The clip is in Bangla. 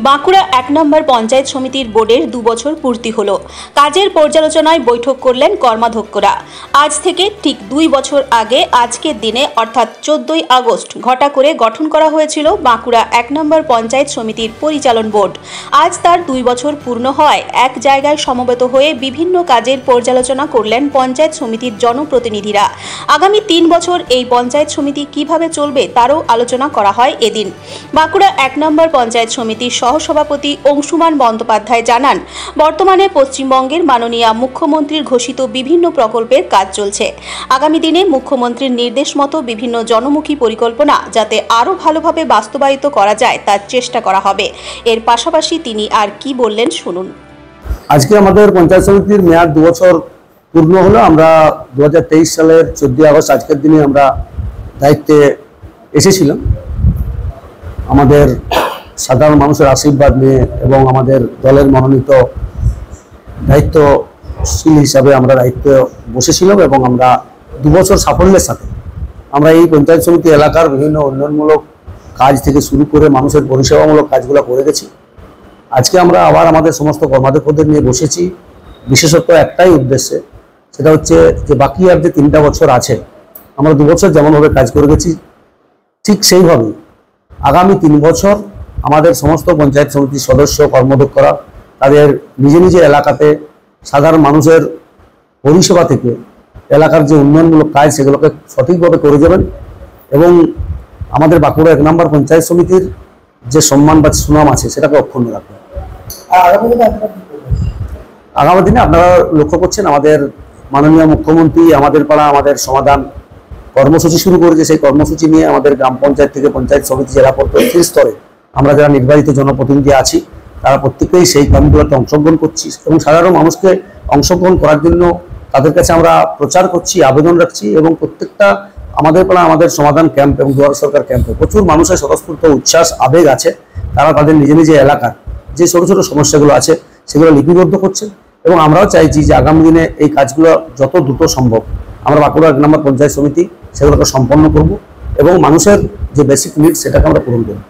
বাঁকুড়া ১ নম্বর পঞ্চায়েত সমিতির বোর্ডের ২ বছর পূর্তি হলো। কাজের পর্যালোচনায় বৈঠক করলেন কর্মাধ্যক্ষরা। আজ থেকে ঠিক ২ বছর আগে আজকের দিনে অর্থাৎ ১৪ই আগস্ট ঘটা করে গঠন করা হয়েছিল বাঁকুড়া ১ নম্বর পঞ্চায়েত সমিতির পরিচালন বোর্ড। আজ তার ২ বছর পূর্ণ হয় এক জায়গায় সমবেত হয়ে বিভিন্ন কাজের পর্যালোচনা করলেন পঞ্চায়েত সমিতির জনপ্রতিনিধিরা। আগামী ৩ বছর এই পঞ্চায়েত সমিতি কিভাবে চলবে তারও আলোচনা করা হয় এদিন। বাঁকুড়া ১ নম্বর পঞ্চায়েত সমিতির সহসভাপতি অংশুমান বন্দ্যোপাধ্যায় জানান, বর্তমানে পশ্চিমবঙ্গের মাননীয় মুখ্যমন্ত্রীর ঘোষিত বিভিন্ন প্রকল্পের কাজ চলছে। আগামী দিনে মুখ্যমন্ত্রীর নির্দেশ মতো বিভিন্ন জনমুখী পরিকল্পনা যাতে আরও ভালোভাবে বাস্তবায়িত করা যায় তার চেষ্টা করা হবে। এর পাশাপাশি তিনি আর কি বললেন শুনুন। আজকে আমাদের পঞ্চায়েত সমিতির মেয়াদ ২ বছর পূর্ণ হলো। আমরা ২০২৩ সালের ১৪ই আগস্ট আজকের দিনে আমরা দায়িত্বে এসেছিলাম। আমাদের সাধারণ মানুষের আশীর্বাদ নিয়ে এবং আমাদের দলের মনোনীত দায়িত্বশীল হিসাবে আমরা দায়িত্বে বসেছিলাম এবং আমরা ২ বছর সাফল্যের সাথে আমরা এই পঞ্চায়েত সমিতি এলাকার বিভিন্ন উন্নয়নমূলক কাজ থেকে শুরু করে মানুষের পরিষেবামূলক কাজগুলো করে গেছি। আজকে আমরা আবার আমাদের সমস্ত কর্মাধ্যক্ষদের নিয়ে বসেছি বিশেষত একটাই উদ্দেশ্যে, সেটা হচ্ছে যে বাকি আর যে ৩টা বছর আছে আমরা ২ বছর যেমনভাবে কাজ করে গেছি ঠিক সেইভাবেই আগামী ৩ বছর আমাদের সমস্ত পঞ্চায়েত সমিতির সদস্য কর্মাধ্যক্ষরা তাদের নিজ নিজ এলাকাতে সাধারণ মানুষের পরিষেবা থেকে এলাকার যে উন্নয়নমূলক কাজ সেগুলোকে সঠিকভাবে করে যাবেন এবং আমাদের বাঁকুড়া ১ নম্বর পঞ্চায়েত সমিতির যে সম্মান বা সুনাম আছে সেটাকে অক্ষুণ্ণ রাখবেন। আগামী দিনে আপনারা লক্ষ্য করছেন আমাদের মাননীয় মুখ্যমন্ত্রী আমাদের পাড়া আমাদের সমাধান কর্মসূচি শুরু করেছে। সেই কর্মসূচি নিয়ে আমাদের গ্রাম পঞ্চায়েত থেকে পঞ্চায়েত সমিতি জেলা পর্যায়ে স্তরে আমরা যারা নির্বাচিত জনপ্রতিনিধি আছি তারা প্রত্যেকেই সেই কাজগুলোতে অংশগ্রহণ করছি এবং সাধারণ মানুষকে অংশগ্রহণ করার জন্য তাদের কাছে আমরা প্রচার করছি, আবেদন রাখছি এবং প্রত্যেকটা আমাদের পাড়া আমাদের সমাধান ক্যাম্প এবং দুয়ার সরকার ক্যাম্পে প্রচুর মানুষের স্বতঃস্ফূর্ত উচ্ছ্বাস আবেগ আছে। তারা তাদের নিজ নিজ এলাকার যে ছোট ছোট সমস্যাগুলো আছে সেগুলো লিপিবদ্ধ করছে এবং আমরাও চাইছি যে আগামী দিনে এই কাজগুলো যত দ্রুত সম্ভব আমরা বাঁকুড়া ১ নম্বর পঞ্চায়েত সমিতি সেগুলোকে সম্পন্ন করব এবং মানুষের যে বেসিক নিড সেটাকে আমরা পূরণ করব।